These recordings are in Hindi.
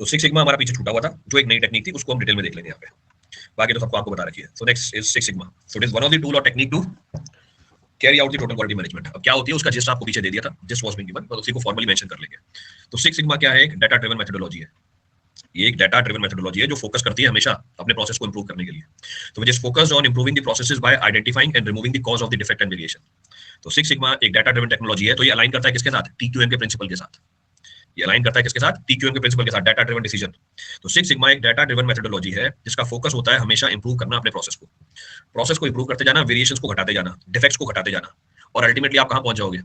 तो सिक्स सिग्मा हमारा पीछे छूटा हुआ था, जो एक नई टेक्निक थी, उसको हम डिटेल में देख लेंगे यहाँ पे। बाकी तो सबको आपको बता रखी है। So next is six sigma. So it is one of the tool और technique to carry out the total quality management. अब क्या होती है उसका जिस्ट आपको पीछे दे दिया था, जिस्ट वाज बीइंग गिवन, बस उसी को फॉर्मली मेंशन कर लेंगे। तो सिक्स सिग्मा क्या है? एक डाटा ड्रिवन मेथोडोलॉजी है। ये एक डाटा ड्रिवन मेथोडोलॉजी है जो फोकस करती है हमेशा अपने प्रोसेस को इंप्रूव करने के लिए। तो which is focused on improving the processes bye identifying and removing the cause of the defect and variation. तो सिक्स सिग्मा एक डाटा ड्रिवन टेक्नोलॉजी है। तो ये अलाइन करता है किसके साथ? टीक्यूएम के प्रिंसिपल के साथ। ये अलाइन करता है किसके साथ? टीक्यूएम के प्रिंसिपल के साथ, डाटा ड्रिवन डिसीजन। तो सिक्स सिग्मा एक डाटा ड्रिवन मेथोडोलॉजी है जिसका फोकस होता है हमेशा इंप्रूव करना अपने प्रोसेस को इंप्रूव करते जाना, वेरिएशंस को घटाते जाना, डिफेक्ट्स को घटाते जाना, और अल्टीमेटली आप कहां पहुंच जाओगे?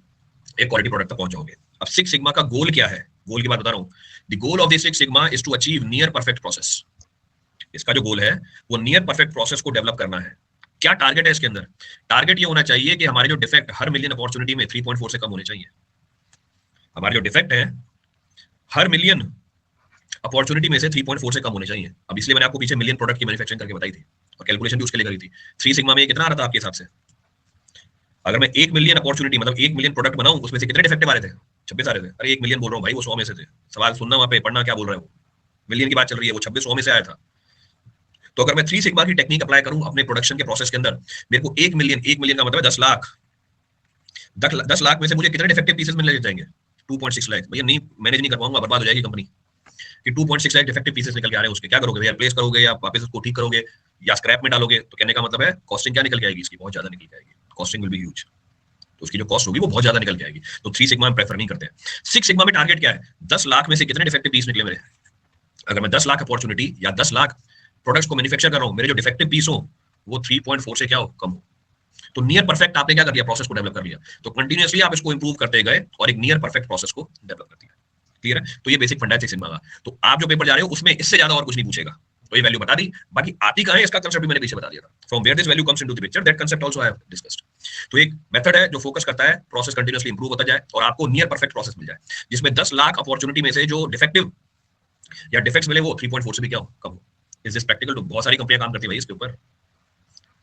एक क्वालिटी प्रोडक्ट तक पहुंच जाओगे। अब सिक्स सिग्मा का गोल क्या है? गोल की बात बता रहा हूं। The goal of the six sigma is to achieve near perfect process. इसका जो गोल है वो नियर परफेक्ट प्रोसेस को डेवलप करना है। क्या टारगेट है इसके अंदर? टारगेट ये होना चाहिए कि हमारे जो डिफेक्ट हर मिलियन अपॉर्चुनिटी में 3.4 से कम होने चाहिए। हमारे जो डिफेक्ट है हर मिलियन अपॉर्चुनिटी में से 3.4 से कम होने चाहिए। अब इसलिए मैंने आपको पीछे मिलियन प्रोडक्ट की मैन्युफैक्चरिंग करके बताई थी और कैलकुलेशन भी उसके लिए करी थी। थ्री सिग्मा में कितना आ रहा था आपके हिसाब से? अगर मैं 1 मिलियन अपॉर्चुनिटी मतलब 1 मिलियन प्रोडक्ट बनाऊं, उसमें से कितने डिफेक्टिव आ रहे थे? 26 आ रहे थे। अरे 1 मिलियन बोल रहा हूँ भाई, वो 100 में से थे। सवाल सुनना, वहां पे पढ़ना, क्या बोल रहा है वो। मिलियन की बात चल रही है, वो 26 100 में से आया था। तो अगर मैं थ्री सिग्मा की टेक्निक अप्लाई करूं अपने प्रोडक्शन के प्रोसेस के अंदर, मेरे को 1 मिलियन का मतलब है 10 लाख। 10 लाख में से मुझे कितने डिफेक्टिव पीसेस मिलने जाएंगे? 2.6 लाख। भैया नहीं मैनेज नहीं कर पाऊंगा, बर्बाद हो जाएगी कंपनी। कि 2.6 लाख डिफेक्टिव पीसेस निकल के आ रहे हैं, उसके क्या करोगे भैया? रिप्लेस करोगे या वापस उसको ठीक करोगे या स्क्रैप में डालोगे? तो कहने का मतलब है कॉस्टिंग क्या निकल के आएगी? इसकी बहुत ज्यादा निकल के आएगी। Costing will be huge. तो उसकी जो कॉस्ट होगी वो बहुत ज्यादा निकल के आएगी। तो थ्री सिग्मा में प्रेफर नहीं करते हैं। सिक्स सिग्मा में टारगेट क्या है? 10 लाख में से कितने डिफेक्टिव पीस निकले मेरे? अगर मैं 10 लाख अपॉर्चुनिटी या 10 लाख प्रोडक्ट्स को मैन्युफैक्चर कर रहा हूं, मेरे जो डिफेक्टिव पीस हो वो 3.4 से क्या हो? कम हो। तो नियर परफेक्ट आपने क्या कर लिया? प्रोसेस को डेवलप कर लिया। तो कंटिन्यूअसली आप इसको इंप्रूव करते गए और एक नियर परफेक्ट प्रोसेस को डेवलप कर दिया। क्लियर है? तो ये बेसिक फंडा है सिक्स सिग्मा का। तो आप जो पेपर जा रहे हो उसमें इससे ज्यादा और कुछ नहीं पूछेगा। तो ये वैल्यू बता दी, बाकी आती कहां है इसका कंसेप्ट भी मैंने पीछे बता दिया था। From where this value comes into the picture, that concept also I have discussed. तो एक मेथड है जो फोकस करता है प्रोसेस कंटिन्यूअसली इंप्रूव होता जाए और आपको नियर परफेक्ट प्रोसेस मिल जाए, जिसमें 10 लाख अपॉर्चुनिटी में से जो डिफेक्टिव या डिफेक्ट्स मिले वो 3.4 से भी क्या हो? कम हो। Is this practical? तो बहुत सारी कंपनियां काम करती है भाई इसके ऊपर,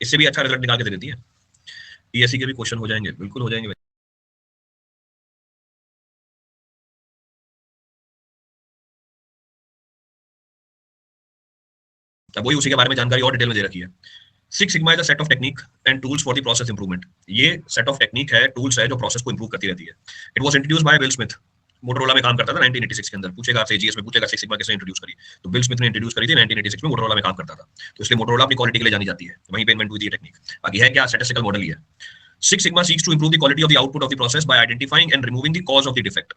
इससे भी अच्छा रिजल्ट निकाल के दे देती है। पीएससी के भी क्वेश्चन हो जाएंगे, बिल्कुल हो जाएंगे। अब वही उसी के बारे में जानकारी और डिटेल में दे रखी है। Six sigma is a set of technique and tools for the process improvement. ये सेट ऑफ टेक्निक है, टूल्स है जो प्रोसेस को इंप्रूव करती रहती है। It was introduced by will Smith. Motorola में काम करता था 1986 के अंदर। पूछेगा आपसे जीएस में, पूछेगा सिक्स सिग्मा किसने इंट्रोड्यूस करी? तो विल स्मिथ ने इंट्रोड्यूस करी थी 1986 में, मोटोरोला में काम करता था। तो इसलिए मोटोरोला अपनी क्वालिटी के लिए जानी जाती है, वहीं पे इन्वेंट हुई थी ये टेक्निक। बाकी है क्या? स्टैटिस्टिकल मॉडल ही है। Six sigma seeks to improve the quality of the output of the process by identifying and removing the cause of the defect.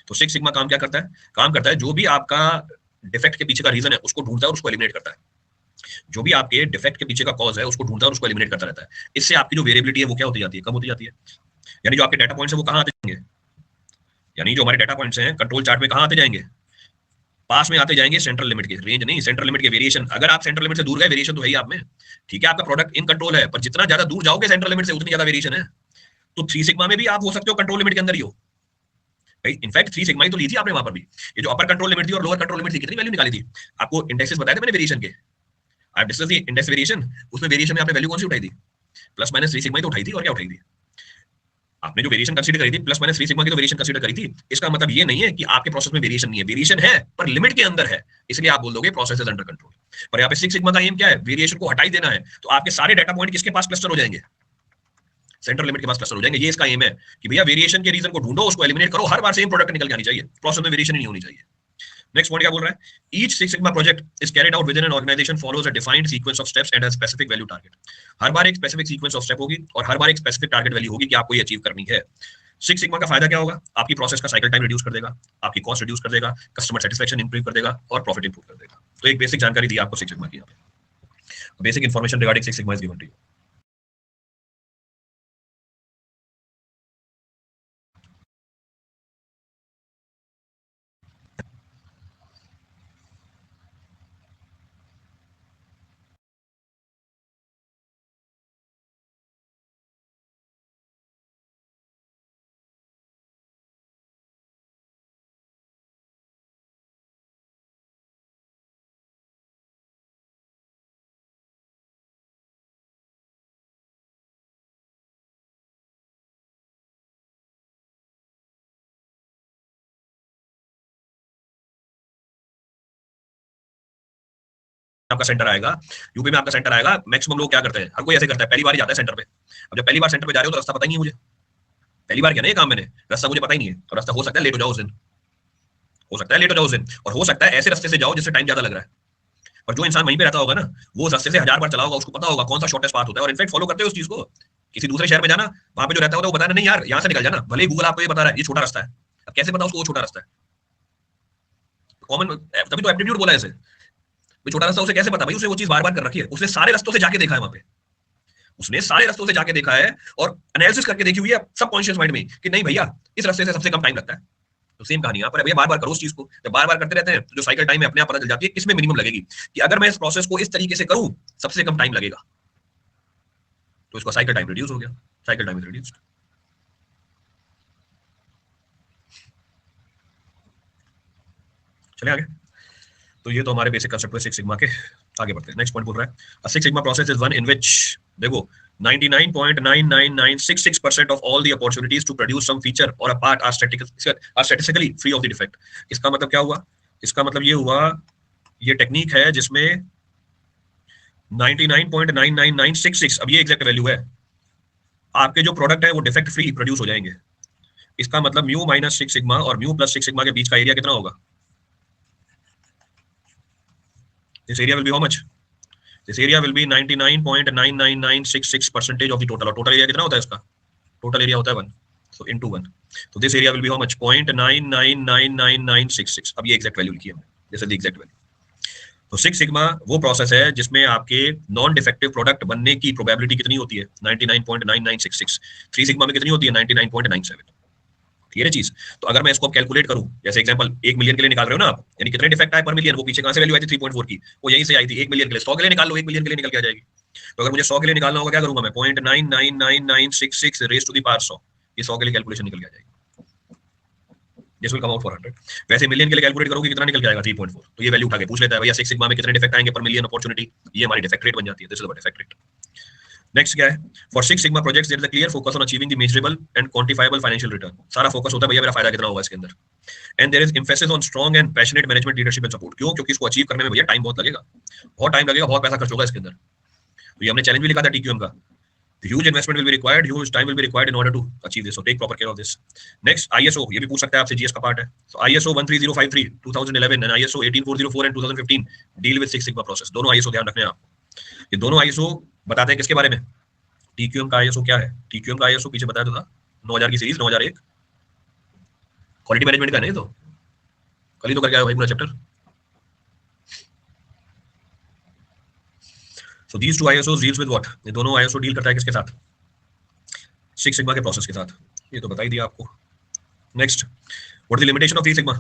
तो सिक्स सिग्मा काम क्या करता है? काम करता है जो भी आपका डिफेक्ट के पीछे का रीजन है उसको ढूंढता है और उसको एलिमिनेट करता है। जो भी आपके डिफेक्ट के पीछे का कॉज है उसको ढूंढता है और उसको एलिमिनेट करता रहता है। इससे आपकी जो वेरिएबिलिटी है वो क्या होती जाती है? कम होती जाती है। यानी जो आपके डाटा पॉइंट्स है वो कहां आते जाएंगे? यानी जो हमारे डाटा पॉइंट्स हैं कंट्रोल चार्ट में कहां आते जाएंगे? पास में आते जाएंगे सेंट्रल लिमिट के। रेंज नहीं, सेंट्रल लिमिट के वेरिएशन। अगर आप सेंट्रल लिमिट से दूर गए, वेरिएशन तो है ही आप में। ठीक है, आपका प्रोडक्ट इन कंट्रोल है, पर जितना ज्यादा दूर जाओगे सेंट्रल लिमिट से उतनी ज्यादा वेरिएशन है। तो थ्री सिग्मा में भी आप हो सकते हो कंट्रोल लिमिट के अंदर ही हो। इनफैक्ट थ्री सिग्मा ही तो ली थी आपने वहां पर भी। ये जो अपर कंट्रोल लिमिट थी और लोअर कंट्रोल लिमिट थी, कितनी वैल्यू निकाली थी? आपको इंडेक्सेस बताए थे मैंने वेरिएशन के। I discuss the index variation. उसमें वेरिएशन में आपने वैल्यू कौन सी उठाई थी? प्लस माइनस थ्री सिग्मा ही तो उठाई थी, और क्या उठाई थी? आपने जो वेरिएशन कंसीडर करी थी प्लस माइनस थ्री सिग्मा की तो वेरिएशन कंसीडर करी थी। इसका मतलब ये नहीं है कि आपके प्रोसेस में वेरिएशन नहीं है, वेरिएशन है पर लिमिट के अंदर है, इसलिए आप बोल दोगे प्रोसेस इज अंडर कंट्रोल। पर यहाँ पे सिक्स सिग्मा का एम क्या है? वेरिएशन को हटाई देना है। तो आपके सारे डाटा पॉइंट किसके पास क्लस्टर हो जाएंगे? सेंट्रल लिमिट के पास क्लस्टर हो जाएंगे। ये इसका एम है कि भैया वेरिएशन के रीजन को ढूंढो, उसको एलिमिनेट करो, हर बार सेम प्रोडक्ट निकल के आनी चाहिए, प्रोसेस में वेरिएशन ही नहीं होनी चाहिए। नेक्स्ट पॉइंट क्या बोल रहा है? Each six sigma project is carried out within an organization follows a defined sequence of steps and has specific value target. हर बार एक स्पेसिफिक सीक्वेंस ऑफ स्टेप होगी और हर बार एक स्पेसिफिक टारगेट वैल्यू होगी कि आपको ये अचीव करनी है। सिक्स सिग्मा का फायदा क्या होगा? आपकी प्रोसेस का साइकिल टाइम रिड्यूस कर देगा, आपकी कॉस्ट रिड्यूस कर देगा, कस्टमर सेटिस्फेक्शन इंप्रूव कर देगा और प्रॉफिट इंप्रूव कर देगा। तो एक बेसिक जानकारी दी आपको सिक्स सिग्मा की। Basic information regarding six sigma is given to you. आपका सेंटर आएगा, यूपी में आपका सेंटर आएगा, मैक्सिमम लोग क्या करते हैं, हर कोई ऐसे करता है, पहली बार ही जाता है सेंटर पे। अब जब पहली बार सेंटर पे जा रहे हो तो रास्ता पता ही नहीं है मुझे, पहली बार क्या ना ये काम मैंने, रास्ता मुझे पता ही नहीं है, और रास्ता हो सकता है लेट हो जाओ उस दिन, हो सकता है लेट हो जाओ उस दिन, और हो सकता है ऐसे रास्ते से जाओ जिससे टाइम ज्यादा लग रहा है। और जो इंसान वहीं पे रहता होगा ना, वो उस रास्ते से 1000 बार चला होगा, उसको पता होगा कौन सा शॉर्टेस्ट पाथ होता है, और इनफैक्ट फॉलो करते हैं उस चीज को। किसी दूसरे शहर में जाना, वहां पे जो रहता होगा वो बताना नहीं यार यहाँ से निकल जाना, भले ही गूगल आपको ये बता रहा है ये छोटा रास्ता है, अब कैसे पता उसको वो छोटा रास्ता है? कॉमन, तभी तो एप्टीट्यूड बोला है इसे, भाई छोटा रास्ता उसे कैसे पता, भाई उसने वो चीज बार बार कर रखी है, उसने सारे रास्तों से जाके देखा है वहां पे, उसने सारे रास्तों से जाके देखा है और एनालिसिस करके देखी हुई है सबकॉन्शियस माइंड में कि नहीं भैया इस रास्ते से सबसे कम टाइम लगता है। तो सेम कहानी यहाँ पर है भैया, बार बार करो उस चीज को, जब बार बार करते रहते हैं तो जो साइकिल टाइम है अपने आप पता चल जाती है किसमें मिनिमम लगेगी, कि अगर मैं इस प्रोसेस को इस तरीके से करूं सबसे कम टाइम लगेगा, तो इसका साइकिल टाइम रिड्यूस हो गया, साइकिल टाइम इज रिड्यूस्ड। चले आगे। तो ये तो हमारे बेसिक कंसेप्ट है सिक्स सिग्मा के। आगे बढ़ते हैं, नेक्स्ट पॉइंट बोल रहा है a six sigma process is one in which, देखो 99.9996% of all the opportunities to produce some feature or a part are statistically free of the defect। इसका मतलब क्या हुआ, इसका मतलब ये हुआ, ये टेक्निक है जिसमें 99.99966, अब ये एग्जैक्ट वैल्यू है, आपके जो प्रोडक्ट है वो डिफेक्ट फ्री प्रोड्यूस हो जाएंगे। इसका मतलब म्यू माइनस सिक्स सिग्मा और म्यू प्लस सिक्स सिग्मा के बीच का एरिया कितना होगा, this area will be how much, this area will be 99.99966% of the total, और टोटल एरिया कितना होता है इसका, टोटल एरिया होता है 1, so into 1, तो this area will be how much 0.99999966। अब ये एग्जैक्ट वैल्यू लिखी है, this is the exact value. तो सिक्स सिग्मा वो प्रोसेस है जिसमें आपके नॉन डिफेक्टिव प्रोडक्ट बनने की प्रोबेबिलिटी कितनी होती है 99.9966, थ्री सिग्मा में कितनी होती है 99.97। ये चीज, तो अगर मैं इसको कैलकुलेट करूं, जैसे एग्जांपल 1 मिलियन के लिए निकाल रहे हो ना आप, यानी कितने डिफेक्ट आए पर मिलियन, वो पीछे कहां से वैल्यू आई थी 3.4 की, वो यहीं से आई थी 1 मिलियन के लिए, 100 के लिए निकाल लो 1 मिलियन के लिए निकल के आ जाएगी। तो अगर मुझे 100 के लिए निकालना होगा क्या करूंगा मैं, 0.999966 रेज़ टू द पावर 100, ये 100 के लिए कैलकुलेशन निकल के आ जाएगी, दिस विल कम आउट 400। वैसे मिलियन के लिए कैलकुलेट करोगे कितना निकल के आएगा 3.4, तो ये वैल्यू उठा के पूछ लेता है भैया सिक्स सिग्मा में कितने डिफेक्ट आएंगे पर मिलियन अपॉर्चुनिटी, ये हमारी डिफेक्ट रेट बन जाती है, this is the defect rate. Next क्या है, for six sigma projects there is a clear focus on achieving the measurable and quantifiable financial return, सारा फोकस होता है भैया मेरा फायदा कितना होगा इसके अंदर, and there is emphasis on strong and passionate management leadership and support. क्यों, क्योंकि इसको अचीव करने में भैया टाइम बहुत लगेगा, बहुत टाइम लगेगा, बहुत पैसा खर्च होगा इसके अंदर, तो ये हमने चैलेंज भी लिखा था टीक्यूएम का, huge investment will be required, huge time will be required in order to achieve this, so take proper care of this। next ISO, ये भी पूछ सकता है आपसे, जीएस का पार्ट है, so ISO 13053 2011 and ISO 18404 and 2015 deal with Six Sigma process, दोनों ISO ध्यान रखने हैं आपको, ये दोनों ISO बताते हैं किसके बारे में, टीक्यूएम का ISO क्या है, टीक्यूएम का ISO पीछे बताया तो था 9000 की सीरीज, 9001 क्वालिटी मैनेजमेंट का, नहीं तो कल ही तो करके आया भाई पूरा chapter. So these two ISOs deals with what, ये दोनों ISO डील करता है किसके साथ, सिक्स सिग्मा के प्रोसेस के साथ, ये तो बता ही दिया आपको। Next, what is the limitation of three sigma,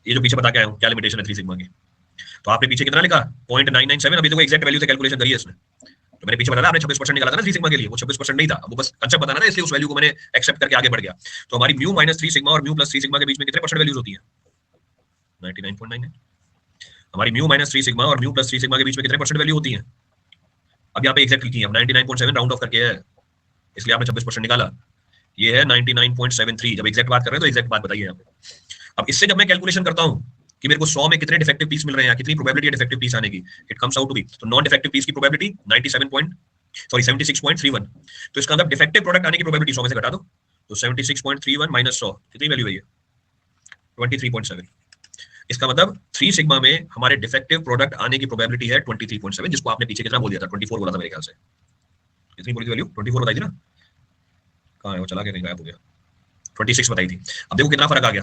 ये जो पीछे बता के आया हूं क्या लिमिटेशन है थ्री सिग्मा की, तो आपने पीछे कितना लिखा 0.997, अभी देखो एग्जैक्ट वैल्यू से कैलकुलेशन करी है इसने, तो मैंने पीछे बताया आपने 26% निकाला था ना थ्री सिग्मा के लिए, वो 26% नहीं था, वो बस कंसेप्ट बताना था, इसलिए उस वैल्यू को मैंने एक्सेप्ट करके आगे बढ़ गया। तो हमारी म्यू माइनस थ्री सिग्मा और म्यू प्लस थ्री सिग्मा के बीच में कितने परसेंट वैल्यूज होती है 99.99, हमारी म्यू माइनस थ्री सिग्मा और म्यू प्लस थ्री सिग्मा के बीच में कितने परसेंट वैल्यू होती है, अब यहाँ पे एग्जैक्ट लिखी है 99.7 राउंड ऑफ करके है, इसलिए आपने 26% निकाला, ये है 99.73, जब एग्जैक्ट बात कर रहे हैं तो एग्जैक्ट बात बताइए यहाँ पे। अब इससे जब मैं कैलकुलेशन करता हूं कि मेरे को 100 में कितने डिफेक्टिव पीस मिल रहे हैं, कितनी प्रोबेबिलिटी है डिफेक्टिव पीस आने की, it comes out to be, तो नॉन डिफेक्टिव पीस की प्रोबेबिलिटी 76.31, तो इसका मतलब डिफेक्टिव प्रोडक्ट आने की प्रोबेबिलिटी 100 में से घटा दो, तो 76.31 माइनस 100 कितनी वैल्यू है ये 23.7, इसका मतलब थ्री सिग्मा में हमारे डिफेक्टिव प्रोडक्ट आने की प्रोबेबिलिटी है 23.7, जिसको आपने पीछे कितना बोल दिया था 24 बोला था मेरे ख्याल से, कितनी बोली थी वैल्यू 24 बताई थी ना, कहाँ है वो, चला गया कहीं, गायब हो गया, 26 बताई थी, अब देखो कितना फर्क आ गया,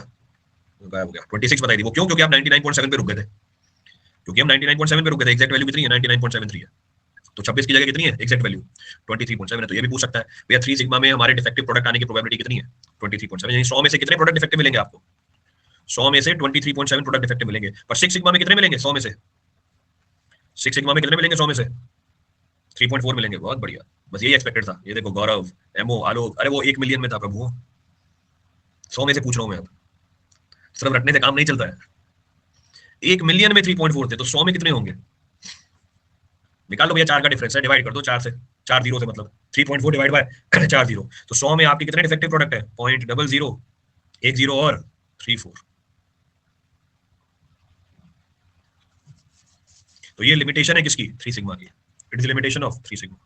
गायब हो गया, 26 बताई थी वो, क्यों, क्योंकि आप 99.7 पे रुक गए थे, क्योंकि हम 99.7 पे रुक गए थे, एग्जैक्ट वैल्यू कितनी है 99.73 है, तो 26 की जगह कितनी है एग्जैक्ट वैल्यू 23.7 है, तो ये भी पूछ सकता है भैया थ्री सिग्मा में हमारे डिफेक्टिव प्रोडक्ट आने की प्रोबेबिलिटी कितनी है 23.7, यानी 100 में से कितने प्रोडक्ट डिफेक्टिव मिलेंगे आपको, 100 में से 23.7 प्रोडक्ट डिफेक्टिव मिलेंगे, पर सिक्स सिग्मा में कितने मिलेंगे 100 में से, सिक्स सिग्मा में कितने मिलेंगे 100 में से 3.4 मिलेंगे, बहुत बढ़िया, बस यही एक्सपेक्टेड था। ये देखो गौरव, एमओ, आलोक, अरे वो 1 मिलियन में था प्रभु, 100 में से पूछ रहा हूं मैं, अब सिर्फ रटने से काम नहीं चलता है, 1 मिलियन में 3.4 थे, तो 100 में कितने होंगे, निकाल लो भैया, 4 का डिफरेंस है, डिवाइड कर दो 4 से, 4 जीरो से, मतलब 3.4 डिवाइड बाय 4 जीरो, तो 100 में आपके कितने डिफेक्टिव प्रोडक्ट है 0.00, एक जीरो और 34, तो ये लिमिटेशन है किसकी? 3 सिग्मा की. It is limitation of 3 sigma.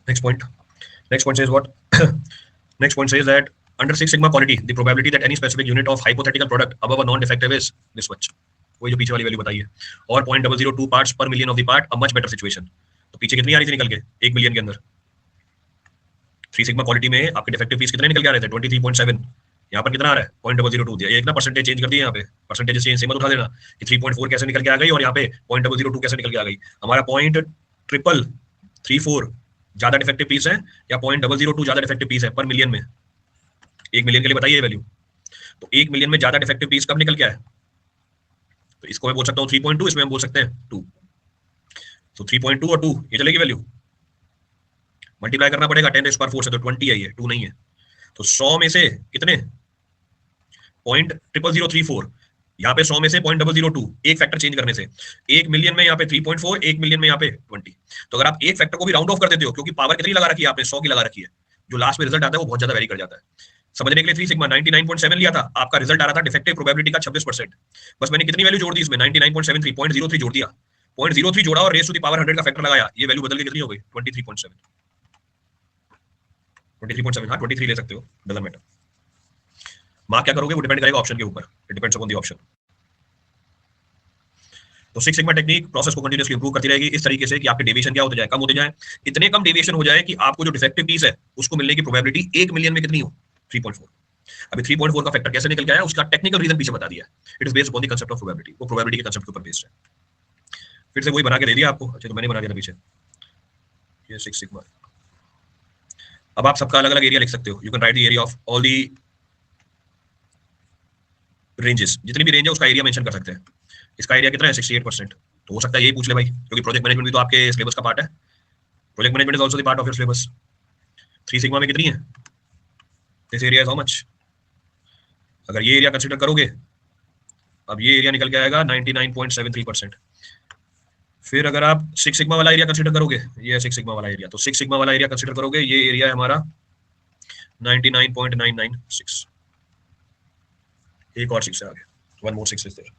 Next point. Next point says what? Next point says that under Six Sigma quality, the probability that any specific unit of hypothetical product above a non-defective is this much. वही जो पीछे वाली वैल्यू बताई है. और 0.002 parts per million of the part, a much better situation. तो पीछे कितनी आ रही थी निकल के 1 मिलियन के अंदर? 3 सिग्मा क्वालिटी में आपके डिफेक्टिव पीस कितने निकल के आ रहे थे? 23.7. यहाँ पर कितना आ रहा है? 0.002 दिया. एक ना परसेंटेज चेंज कर दिया यहाँ पे. परसेंटेज चेंज से मत उठा देना कि 3.4 कैसे निकल के आ गई और यहाँ पे 0.002 कैसे निकल के आ गई. हमारा 0.34 ज्यादा डिफेक्टिव पीस है या 0.002 ज्यादा डिफेक्टिव पीस है पर मिलियन में? 1 मिलियन के लिए बताइए वैल्यू. तो 1 मिलियन में ज्यादा डिफेक्टिव पीस कब निकल के आए? तो इसको मैं बोल सकता हूँ 3.2, इसमें हम बोल सकते हैं 2. तो 3.2 और 2 ये चलेगी वैल्यू. मल्टीप्लाई करना पड़ेगा 10⁴ से, तो 20 है ये, 2 नहीं है. तो 100 में से कितने? 0.00034. यहाँ पे 100 में से 0.002, एक फैक्टर चेंज करने से. 1 मिलियन में यहाँ पे 3.4, 1 मिलियन में यहाँ पे 20. तो अगर आप एक फैक्टर को भी राउंड ऑफ कर देते हो, क्योंकि पावर कितनी लगा रखी है आपने? 100 की लगा रखी है, जो लास्ट में रिजल्ट आता है वो बहुत ज्यादा वेरी कर जाता है. समझने के लिए 3 सिग्मा 99.7 लिया था, आपका रिजल्ट आ रहा था डिफेक्टिव प्रोबेबिलिटी का 26%. बस मैंने कितनी वैल्यू जोड़ दी इसमें? 99.73, 0.03 जोड़ दिया. 0.03 जोड़ा और रेज़ टू द पावर 100 का फैक्टर लगाया, ये वैल्यू बदल के कितनी हो गई? 23.7. 23.7, हाँ 23 ले सकते हो, डजंट मैटर. मार्क क्या करोगे वो डिपेंड करेगा ऑप्शन के ऊपर. It depends upon the option. तो 6 सिग्मा टेक्निक प्रोसेस को कंटीन्यूअसली इंप्रूव करती रहेगी इस तरीके से कि आपके डेविएशन क्या होते जाए? कम होते जाए. इतने कम डेविएशन हो जाए कि आपको जो डिफेक्टिव पीस है उसको मिलने की प्रोबेबिलिटी 1 मिलियन में कितनी हो? 3.4. अभी 3.4 का फैक्टर कैसे निकल के आया उसका टेक्निकल रीजन पीछे बता दिया. It is based on the concept of probability. वो प्रोबेबिलिटी के कांसेप्ट के ऊपर बेस्ड है. फिर से वही बना के दे दिया आपको. अच्छा तो मैंने बना दिया पीछे ये 6 सिग्मा. अब आप सबका अलग अलग एरिया लिख सकते हो. You can write the area of all the ranges. जितनी भी रेंज है उसका एरिया मेंशन कर सकते हैं. इसका एरिया कितना है? 68%. तो हो सकता है यही पूछ ले भाई, क्योंकि प्रोजेक्ट मैनेजमेंट भी तो आपके सिलेबस का पार्ट है. Project management is also the part of your syllabus. 3 sigma में कितनी है? This area is how much? अगर ये एरिया कंसीडर करोगे, अब ये एरिया निकल के आएगा 99.73%. फिर अगर आप 6 सिग्मा वाला एरिया कंसीडर करोगे, ये है 6 सिग्मा वाला एरिया, तो 6 सिग्मा वाला एरिया कंसीडर करोगे, ये एरिया है हमारा 99.996. एक और 6 से आगे, वन मोर 6 इज देयर.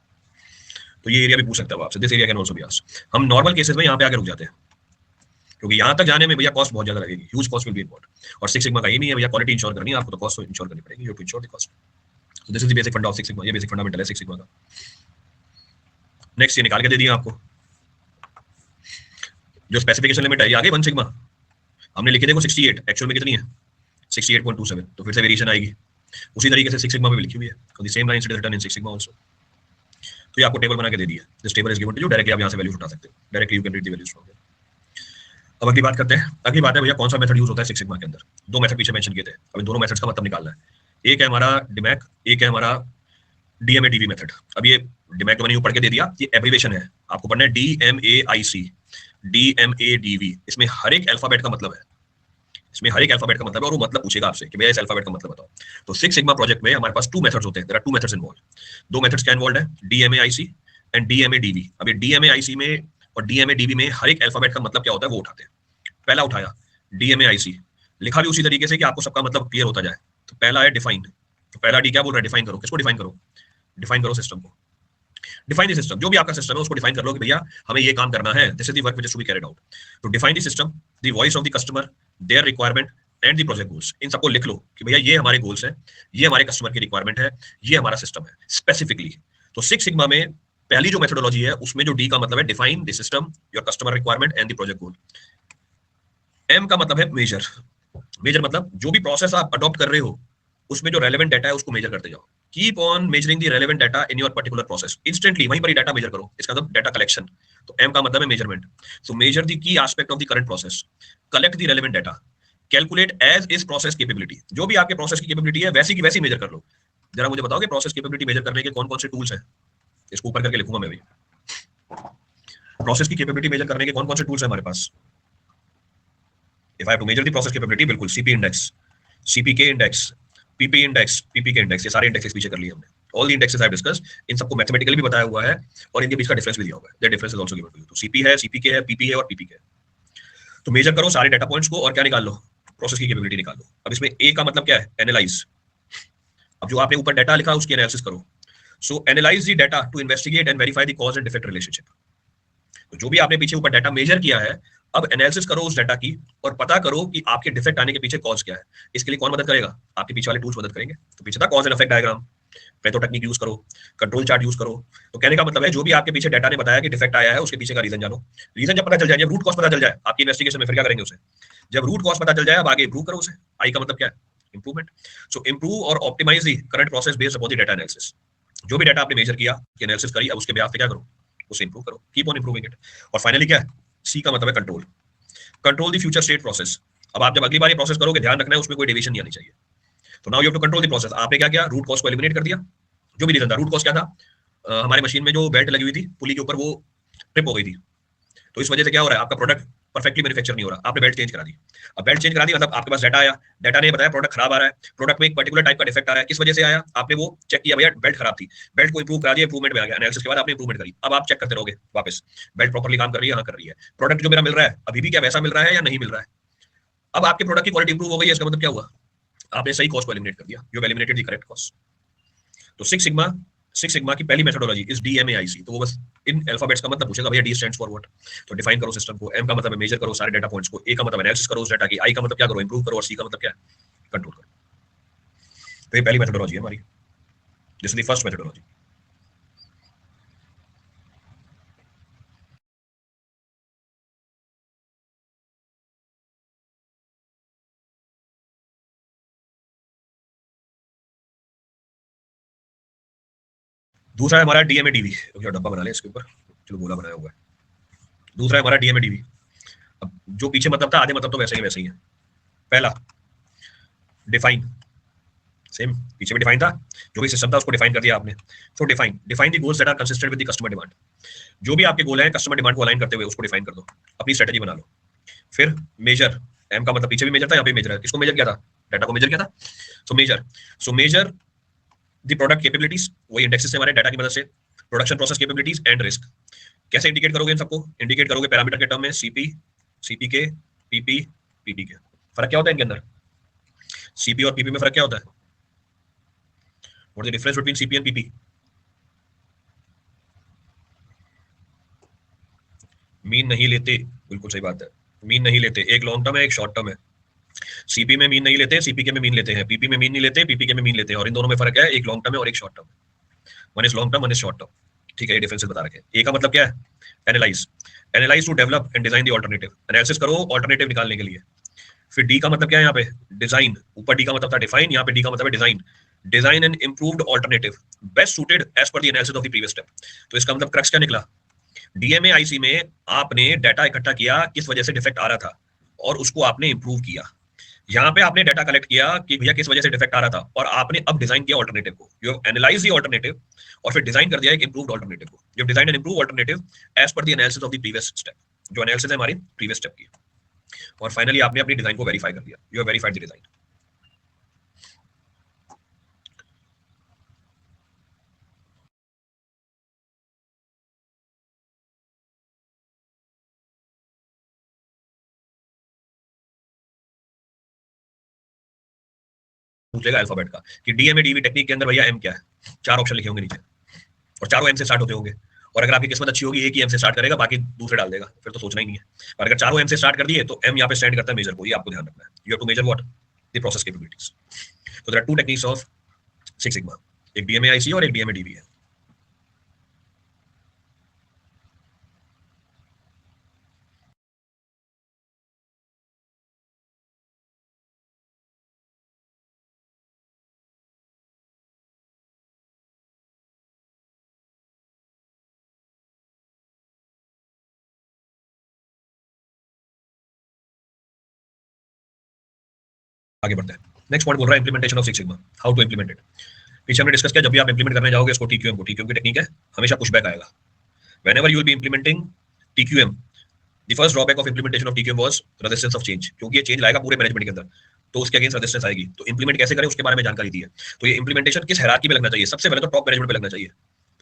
तो ये एरिया भी पूछ सकता है आपसे. This area can also be asked. हम नॉर्मल केसेस में यहाँ पे आके रुक जाते हैं, क्योंकि यहाँ तक जाने में भैया कॉस्ट बहुत ज्यादा लगेगी. Huge cost will be involved. और 6 सिग्मा का ये नहीं है भैया क्वालिटी इंश्योर करनी है आपको, तो कॉस्ट तो इंश्योर करनी पड़ेगी. You have to ensure the cost. So this is the basic funda of 6 sigma. ये बेसिक फंडामेंटल है 6 सिग्मा का. नेक्स्ट ये निकाल के दे दिया आपको. जो स्पेसिफिकेशन लिमिट है ये आगे 1 सिग्मा हमने लिखी देखो 68, एक्चुअल में कितनी है? 68.27. तो फिर से वेरिएशन आएगी. उसी तरीके से 6 सिग्मा में भी लिखी हुई है. तो the same lines it is written in 6 sigma also. तो ये आपको टेबल बना के दे दिया. This table is given to you. Directly आप यहां से वैल्यूज उठा सकते हो. Directly you can read the values from there. अब अगली बात करते हैं. अगली बात है भैया कौन सा मेथड यूज होता है 6 सिग्मा के अंदर? 2 मेथड पीछे मेंशन किए थे. अब इन दोनों मेथड्स का मतलब निकालना है. एक है हमारा डिमैक, एक है हमारा डीएमए-डीवी मेथड. अब ये डिमैक तो मैंने ऊपर पढ़ के दे दिया, ये एब्रिविएशन है. आपको पढ़ना है डीएमएआईसी, डीएमएडीवी. इसमें हर एक अल्फाबेट का मतलब है. इसमें हर एक अल्फाबेट का मतलब है और वो मतलब पूछेगा आपसे कि भैया इस अल्फाबेट का मतलब बताओ. तो 6 सिग्मा प्रोजेक्ट में हमारे पास 2 मेथड्स होते हैं. There are 2 methods involved. 2 methods क्या इन्वॉल्वड है? DMAIC and DMADV. अब ये डीएमएआईसी में और डीएमएडीवी में हर एक अल्फाबेट का मतलब क्या होता है वो उठाते हैं. पहला उठाया डीएमएआईसी, लिखा भी उसी तरीके से कि आपको सबका मतलब क्लियर होता जाए. तो पहला है डिफाइन. तो पहला डी क्या बोल रहा है? डिफाइन करो. किसको डिफाइन करो? डिफाइन करो सिस्टम को. Define the system. जो भी आपका सिस्टम है उसको डिफाइन कर लो कि भैया हमें ये काम करना है. This is the work which is to be carried out. तो define the system, the voice of the customer, their requirement and the project goals. इन सबको लिख लो कि भैया ये हमारे गोल्स हैं, ये हमारे कस्टमर की रिक्वायरमेंट है, ये हमारा सिस्टम है स्पेसिफिकली. तो 6 सिग्मा में पहली जो मेथोडोलॉजी है उसमें जो डी का मतलब है define the system, your customer requirement and the project goal. M का मतलब है मेजर. मेजर मतलब जो भी प्रोसेस आप अडॉप्ट कर रहे हो उसमें जो रेलेवेंट डाटा है उसको मेजर करते जाओ. Keep on measuring the relevant data in your particular process. Instantly वहीं पर ही डाटा मेजर करो. इसका मतलब डाटा कलेक्शन. तो एम का मतलब है measurement. So measure the key aspect of the current process, collect the relevant data, calculate as is process capability. जो भी आपके प्रोसेस की कैपेबिलिटी है वैसी की वैसी मेजर कर लो. जरा मुझे बताओ कि प्रोसेस कैपेबिलिटी मेजर करने के कौन कौन से टूल्स हैं? इसको ऊपर करके लिखूंगा मैं भी. प्रोसेस की कैपेबिलिटी मेजर करने के कौन कौन से टूल्स हैं हमारे पास? If I have to measure the process capability, बिल्कुल CP index, CPK index, PP index, PP के इंडेक्स, ये सारे इंडेक्सेस पीछे कर लिए हमने। All the indexes I have discussed, इन सबको मैथमेटिकली भी बताया हुआ है और इनके बीच का डिफरेंस भी दिया हुआ है। That difference is also given to you. तो सीपी है, सीपीके है, पीपी है और पीपीके है। तो मेजर करो सारे डाटा पॉइंट्स को और क्या निकाल लो, प्रोसेस की कैपेबिलिटी निकाल लो। अब इसमें ए का मतलब क्या है, एनालाइज। अब जो आपने ऊपर डाटा लिखा है उसकी एनालिसिस करो। So analyze the data to investigate and verify the cause and effect relationship. तो जो भी आपने पीछे ऊपर डाटा मेजर किया है, अब एनालिसिस करो उस डाटा की और पता करो कि आपके डिफेक्ट आने के पीछे कॉज क्या है। इसके लिए कौन मदद करेगा, आपके पीछे वाले टूल्स मदद करेंगे। तो पीछे था cause and effect diagram, Pareto technique use करो, कंट्रोल चार्ट यूज करो। तो कहने का मतलब है जो भी आपके पीछे डाटा ने बताया कि डिफेक्ट आया है उसके पीछे का रीजन जानो। रीजन जब पता चल जाए, जब रूट कॉज पता चल जाए आपकी इन्वेस्टिगेशन में, फिर क्या करेंगे उसे, जब रूट कॉज पता चल जाए अब आगे इंप्रूव करो उसे। आई का मतलब क्या है, इंप्रूवमेंट। सो इंप्रूव और optimise the current process based upon the data analysis. जो भी डाटा आपने मेजर किया, एनालिसिस करी, अब उसके बेस पे क्या करो, उसे इंप्रूव करो, कीप ऑन इंप्रूविंग इट। और फाइनली क्या है, सी का मतलब है control, control the future state process. अब आप जब अगली बार ये प्रोसेस करोगे ध्यान रखना है उसमें कोई डेविएशन नहीं आनी चाहिए। तो now you have to control the process. आपने क्या किया, रूट कॉज को एलिमिनेट कर दिया। जो भी रीजन था, रूट कॉज क्या था, हमारे मशीन में जो बेल्ट लगी हुई थी पुली के ऊपर वो ट्रिप हो गई थी, तो इस वजह से क्या हो रहा है, आपका प्रोडक्ट परफेक्टली मैन्युफैक्चर नहीं हो रहा। आपने बेल्ट चेंज करा दी। अब बेल्ट चेंज करा दी मतलब आपके पास डाटा आया, डाटा ने बताया प्रोडक्ट खराब आ रहा है, प्रोडक्ट में एक पर्टिकुलर टाइप का डिफेक्ट आ रहा है। किस वजह से आया, आपने वो चेक किया, भैया बेल्ट खराब थी, बेल्ट को इंप्रूव करा दिया, इंप्रूवमेंट में आ गया, एनालिसिस के बाद आपने इंप्रूवमेंट करी। अब आप चेक करते रहोगे वापस, बेल्ट प्रॉपर्ली काम कर रही है, हाँ कर रही है, प्रोडक्ट जो मेरा मिल रहा है अभी भी क्या वैसा मिल रहा है या नहीं मिल रहा है। अब आपके प्रोडक्ट की क्वालिटी इंप्रूव हो गई है, इसका मतलब क्या हुआ, आपने सही कॉस्ट को एलिमिनेट कर दिया, you have eliminated the correct cost. तो सिक्स सिग्मा की पहली मेथोडोलॉजी इज डीएमएआईसी। तो वो बस इन अल्फाबेट्स का मतलब पूछेगा, भैया डी स्टैंड्स फॉर व्हाट। तो डिफाइन करो सिस्टम को, एम का मतलब है मेजर करो सारे डाटा पॉइंट्स को, ए का मतलब एनालिसिस करो उस डाटा की, आई का मतलब क्या करो, इंप्रूव करो, और सी का मतलब क्या है, कंट्रोल करो। तो ये पहली मेथोडोलॉजी है हमारी, this is the first methodology. दूसरा है हमारा डीएमए डीवी, तो डब्बा बना ले इसके ऊपर, चलो गोला बनाया हुआ है। दूसरा है हमारा डीएमए डीवी। अब जो पीछे मतलब था, आधे मतलब तो वैसे ही है। पहला डिफाइन, सेम पीछे भी डिफाइन था, जो भी सिस्टम था उसको डिफाइन कर दिया आपने। तो define the goals that are consistent with the customer demand. जो भी आपके गोल हैं कस्टमर डिमांड को अलाइन करते हुए उसको डिफाइन कर दो, अपनी स्ट्रेटजी बना लो। फिर मेजर, एम का मतलब पीछे भी मेजर था, यहाँ पे मेजर है, किसको मेजर किया था, डाटा को मेजर किया था। सो मेजर द प्रोडक्ट कैपेबिलिटीज, वही इंडेक्सेस से हमारे डाटा की मदद से, production process capabilities and risk. कैसे इंडिकेट करोगे इन सबको, इंडिकेट करोगे पैरामीटर के टर्म में, सीपी, सीपीके, पीपी, पीपीके। फर्क क्या होता है इनके अंदर, सीपी और पीपी में फर्क क्या होता है, what is the difference between CP and PP. Mean नहीं लेते, बिल्कुल सही बात है, मीन नहीं लेते, एक लॉन्ग टर्म है एक शॉर्ट टर्म है। सीपी में मीन नहीं लेते, सीपीके में मीन लेते हैं, पीपी में मीन नहीं लेते, पीपीके में मीन लेते हैं, और इन दोनों में फर्क है, एक लॉन्ग टर्म है और एक शॉर्ट टर्म है। One is long term, one is short term. ठीक है, ये डिफरेंस बता रखे। ए का मतलब क्या है, analyse, analyse to develop and design the alternative, analysis करो ऑल्टरनेटिव निकालने के लिए। फिर डी का मतलब क्या है यहाँ पे, डिजाइन, ऊपर डी का मतलब था डिफाइन, यहाँ पे डी का मतलब है design, design and improved alternative best suited as per the analysis of the previous step. तो इसका मतलब क्रक्स क्या निकला, डीएमए आईसी में आपने डाटा इकट्ठा किया किस वजह से डिफेक्ट आ रहा था और उसको आपने इंप्रूव किया। यहाँ पे आपने डाटा कलेक्ट किया कि भैया किस वजह से डिफेक्ट आ रहा था और आपने अब डिजाइन किया ऑल्टरनेटिव को, you have analyse the alternative और फिर डिजाइन कर दिया एक इंप्रूव्ड ऑल्टरनेटिव को, you have design and improve alternative as per the analysis of the previous step. जो एनालिसिस है हमारी प्रीवियस स्टेप की, और फाइनली आपने अपनी डिजाइन को वेरीफाई कर दिया, you have verified the design. पूछेगा अल्फाबेट का कि डीएमए डीवी टेक्निक के अंदर भैया एम क्या है, चार ऑप्शन लिखे होंगे नीचे और चारों एम से स्टार्ट होते होंगे, और अगर आपकी किस्मत अच्छी होगी एक ही एम से स्टार्ट करेगा, बाकी दूसरे डाल देगा, फिर तो सोचना ही नहीं है। और अगर चारों एम से स्टार्ट कर दिए तो एम यहाँ पे स्टैंड करता है मेजर को, ये आपको ध्यान रखना है, you have to measure what, the process capabilities. तो there are two techniques of six sigma, एक डीएमए आईसी और एक डीएमए डीवी है। आगे बढ़ते हैं, नेक्स्ट पॉइंट बोल रहा है implementation of six sigma, how to implement it. पीछे हमने डिस्कस किया जब भी आप इंप्लीमेंट करने जाओगे इसको टीक्यूएम को, टीक्यूएम की टेक्निक है हमेशा पुशबैक आएगा। Whenever you will B implementing TQM, the first drawback of implementation of TQM was resistance of change, क्योंकि ये चेंज लाएगा पूरे मैनेजमेंट के अंदर। तो उसके अगेंस्ट रेजिस्टेंस आएगी। तो इंप्लीमेंट कैसे करें उसके बारे में जानकारी दी है। तो ये इंप्लीमेंटेशन किस हायरार्की में लगना चाहिए, सबसे पहले तो टॉप मैनेजमेंट पे लगना चाहिए।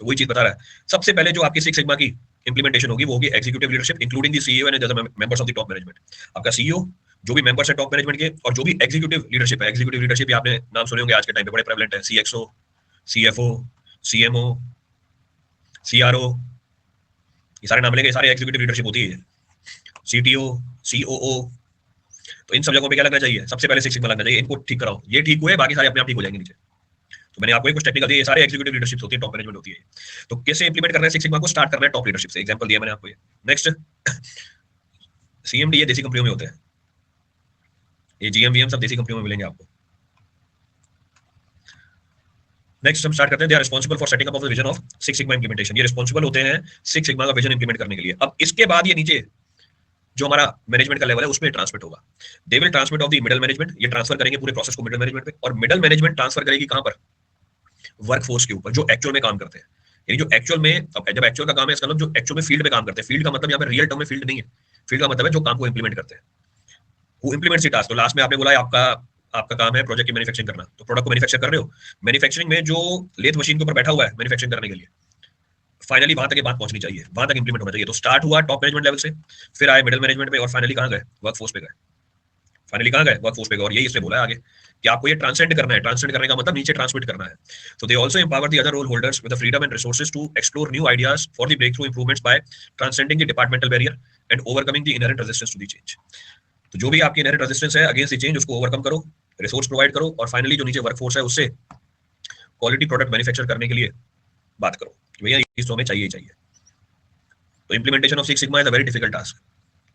तो वही चीज बता रहा है, सबसे पहले जो आपकी सिक्स सिग्मा की इंप्लीमेंटेशन होगी वो होगी executive leadership including the CEO and other members of the top management. आपका सीईओ, जो भी मेंबर्स है टॉप मैनेजमेंट के, और जो भी एग्जीक्यूटिव लीडरशिप है, एग्जीक्यूटिव लीडरशिप आपने नाम सुने होंगे, आज के टाइम पे बड़े प्रेवलेंट है, सीएक्सओ, सीएफओ, सीएमओ, सीआरओ, ये सारे नाम लेंगे, सारे एग्जीक्यूटिव लीडरशिप होती है। सीटीओ, सीओओ, तो इन सब जगहों पे क्या लगना चाहिए, सबसे पहले सिक्स सिग्मा लगना चाहिए। इनको ठीक कराओ, ये ठीक हुए बाकी सारे अपने आप ठीक हो जाएंगे नीचे। तो मैंने आपको कुछ टेक्निकल दिए, ये सारे एग्जीक्यूटिव लीडरशिप होती है, टॉप मैनेजमेंट होती है। तो कैसे इंप्लीमेंट करना है सिक्स सिग्मा को, स्टार्ट करना है टॉप लीडरशिप से। एग्जांपल दिया मैंने आपको ये। नेक्स्ट, सीएमडी ये देसी कंपनियों में होते हैं, ये जीएमवीएम सब देसी कंपनियों में मिलेंगे आपको। नेक्स्ट हम स्टार्ट करते हैं, they are responsible for setting up of the vision of six sigma implementation. ये रिस्पांसिबल होते हैं सिक्स सिग्मा का विजन इंप्लीमेंट करने के लिए। अब इसके बाद ये नीचे जो हमारा मैनेजमेंट का लेवल है उसमें ट्रांसमिट होगा। They will transmit of the middle management, ये ट्रांसफर करेंगे पूरे प्रोसेस को मिडल मैनेजमेंट पे, और मिडल मैनेजमेंट ट्रांसफर करेगी कहां पर, वर्कफोर्स के ऊपर, जो एक्चुअल में काम करते हैं। यानी जो एक्चुअल में, अब जब एक्चुअल का काम है इसका मतलब जो एक्चुअल में फील्ड में काम करते हैं। फील्ड का मतलब यहाँ पे रियल टर्म में फील्ड नहीं है, फील्ड का मतलब है जो काम को इंप्लीमेंट करते हैं, हु इंप्लीमेंट्स द टास्क। तो लास्ट में आपने बोला आपका आपका काम है प्रोजेक्ट की मैन्युफैक्चरिंग करना, तो प्रोडक्ट को मैन्युफैक्चर कर रहे हो, मैन्युफैक्चरिंग में जो लेथ मशीन के ऊपर बैठा हुआ है मैन्युफैक्चरिंग करने के लिए, फाइनली वहां तक ये बात पहुंचनी चाहिए, वहां तक इंप्लीमेंट होना चाहिए। तो स्टार्ट हुआ टॉप मैनेजमेंट लेवल से, फिर आए मिडिल मैनेजमेंट पे, और फाइनली कहां गए, वर्कफोर्स पे गए। फाइनली कहां गए, वर्कफोर्स पे गए। और यही इसने बोला है आगे कि आपको ये ट्रांसेंड करना है। ट्रांसेंड करने का मतलब नीचे ट्रांसमिट करना है। So they also empower the other role holders with the freedom and resources to explore new ideas for the breakthrough improvements by transcending the departmental barrier and overcoming the inherent resistance to the change. तो जो भी आपकी इनहेरेंट रेजिस्टेंस है अगेंस्ट द चेंज, उसको ओवरकम करो, रिसोर्स प्रोवाइड करो, और फाइनली जो नीचे वर्कफोर्स है उससे क्वालिटी प्रोडक्ट मैन्युफैक्चर करने के लिए बात करो कि भैया ये तो हमें चाहिए ही चाहिए। तो implementation of six sigma is a very difficult task.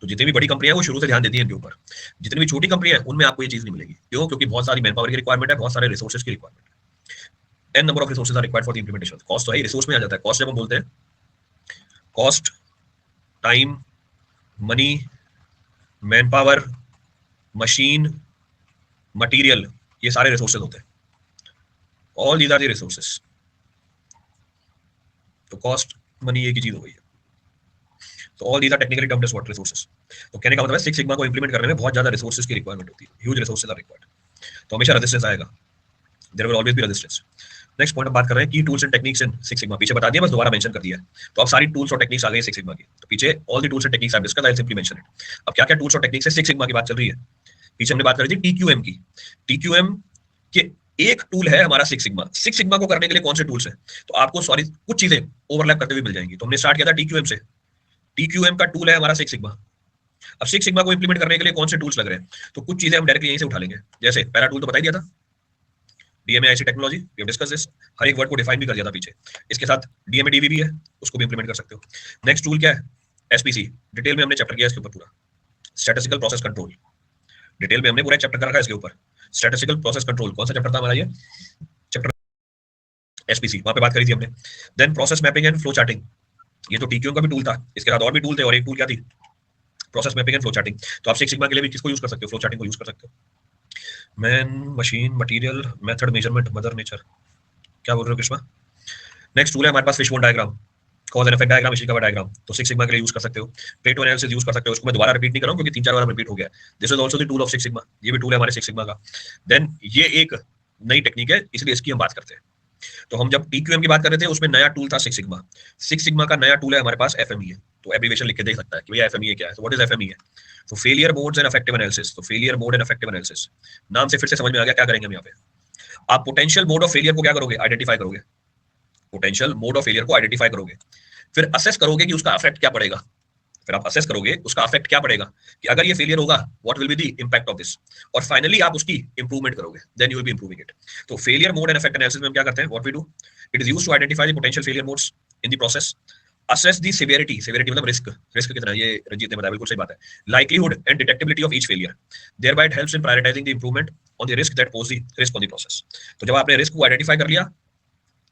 तो जितनी भी बड़ी कंपनियां वो शुरू से ध्यान देती हैं इनके ऊपर। जितनी भी छोटी कंपनियां हैं उनमें आपको ये चीज नहीं मिलेगी। क्यों? क्योंकि बहुत सारी मैन पावर की रिक्वायरमेंट है, बहुत सारे रिसोर्सेज की रिक्वायरमेंट है। An number of resources are required for the implementation. Cost तो है, रिसोर्स में आ जाता है। कॉस्ट जब हम बोलते हैं, cost, time, money, manpower, machine, material, ये सारे रिसोर्सेज होते हैं। All these are the resources. तो कॉस्ट, मनी एक ही चीज हो गई है। तो all these are technically termed as what, resources. तो कहने का मतलब है सिक्स सिग्मा को इंप्लीमेंट करने में बहुत ज्यादा रिसोर्सेज की रिक्वायरमेंट होती है, ह्यूज रिसोर्सेज आर रिक्वायर्ड। तो हमेशा रेजिस्टेंस आएगा, there will always be resistance. Next point हम बात कर रहे हैं की tools and techniques in six sigma. पीछे बता दिया, बस दोबारा मेंशन कर दिया है। तो अब सारी टूल्स और टेक्निक्स आ गई सिक्स सिग्मा की। तो पीछे all the tools and techniques I discuss, I simply mention it. अब क्या क्या टूल्स और टेक्निक्स है, सिक्स सिग्मा की बात चल रही है। पीछे हमने बात करी थी टीक्यूएम की। टीक्यूएम के एक टूल है हमारा सिक्स सिग्मा। सिक्स सिग्मा को करने के लिए कौन से टूल्स हैं, तो आपको सॉरी कुछ चीजें ओवरलैप करते हुए मिल जाएंगी। तो हमने स्टार्ट किया था टीक्यूएम से। टीक्यूएम का टूल है हमारा सिक्स सिग्मा। अब सिक्स सिग्मा को इंप्लीमेंट करने के लिए कौन से टूल्स लग रहे हैं, तो कुछ चीजें हम डायरेक्टली यहीं से उठा लेंगे। जैसे पहला टूल तो बता ही दिया था, DMA technology, we have discuss this. हर एक वर्ड को डिफाइन भी कर दिया था पीछे। इसके साथ डीएमए डीवी भी है, उसको भी इंप्लीमेंट कर सकते हो। नेक्स्ट टूल क्या है, एसपीसी। डिटेल में हमने चैप्टर किया इसके ऊपर पूरा। स्टैटिस्टिकल प्रोसेस कंट्रोल, डिटेल में हमने पूरा चैप्टर कर रखा है इसके ऊपर। स्टैटिस्टिकल प्रोसेस कंट्रोल कौन सा चैप्टर था हमारा, ये चैप्टर एसपीसी, वहां पे बात करी थी हमने। Then process mapping and flow charting, ये तो टीक्यू का भी टूल था, इसके साथ और भी टूल थे, और एक टूल क्या थी, process mapping and flow charting. तो आप सिक्स सिग्मा के लिए भी किसको यूज कर सकते हो, फ्लो चार्टिंग को यूज कर सकते हो। Man, machine, material, method, measurement, mother nature, क्या बोल रहे हो कृष्णा। नेक्स्ट टूल है हमारे पास fishbone diagram, cause and effect diagram, इसी का डायग्राम। तो सिक्स सिग्मा के लिए यूज कर सकते हो। पेटो एनालिसिस यूज कर सकते हो, उसको मैं दोबारा रिपीट नहीं कर रहा हूं क्योंकि तीन चार बार रिपीट हो गया। This is also the tool of six sigma, ये भी टूल है हमारे सिक्स सिग्मा का। देन ये एक नई टेक्निक है इसलिए इसकी हम बात करते हैं। तो हम जब टीक्यूएम की बात कर रहे थे उसमें नया टूल था सिक्स सिग्मा। सिक्स सिग्मा का नया टूल है हमारे पास एफएमई है। तो एब्रिविएशन लिख के देख सकता है कि भैया एफएमई क्या है। तो व्हाट इज एफएमई है, तो failure modes and effective analysis. तो failure mode and effective analysis, नाम से फिर से समझ में आ गया क्या करेंगे हम यहाँ पे। आप पोटेंशियल मोड ऑफ फेलियर को क्या करोगे, आइडेंटिफाई करोगे। पोटेंशियल मोड ऑफ फेलियर को आइडेंटिफाई करोगे, फिर असेस करोगे कि उसका इफेक्ट क्या पड़ेगा। फिर आप असेस करोगे उसका इफेक्ट क्या पड़ेगा, कि अगर ये फेलियर होगा what will be the impact of this, और फाइनली आप उसकी इंप्रूवमेंट करोगे, then you will be improving it. तो failure mode and effect analysis में हम क्या करते हैं, what we do, it is used to identify the potential failure modes in the process, assess the severity, severity मतलब रिस्क, रिस्क कितना, ये रंजीत ने बताया, बिल्कुल सही बात है। likelihood and detectability of each failure, thereby it helps in prioritizing the improvement on the risk that pose the risk on the process। तो जब आपने रिस्क को आइडेंटिफाई कर लिया,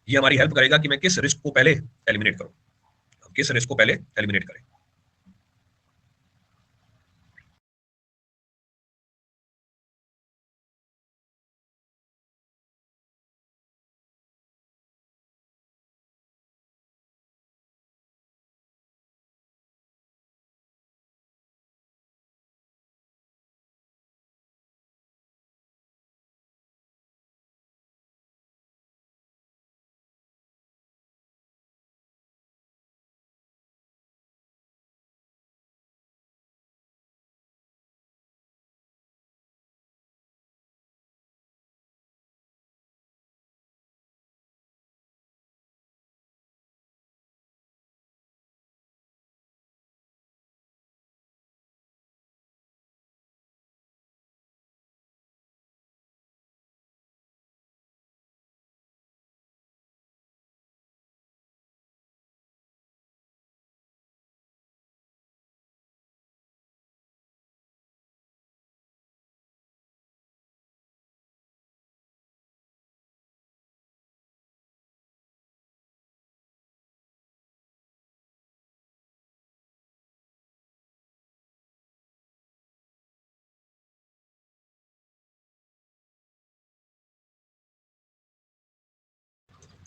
ये हमारी हेल्प करेगा कि मैं किस रिस्क को पहले एलिमिनेट करूं, किस रिस्क को पहले एलिमिनेट करें।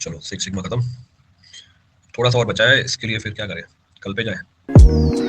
चलो 6 सिग्मा खत्म, थोड़ा सा और बचा है, इसके लिए फिर क्या करें, कल पे जाए।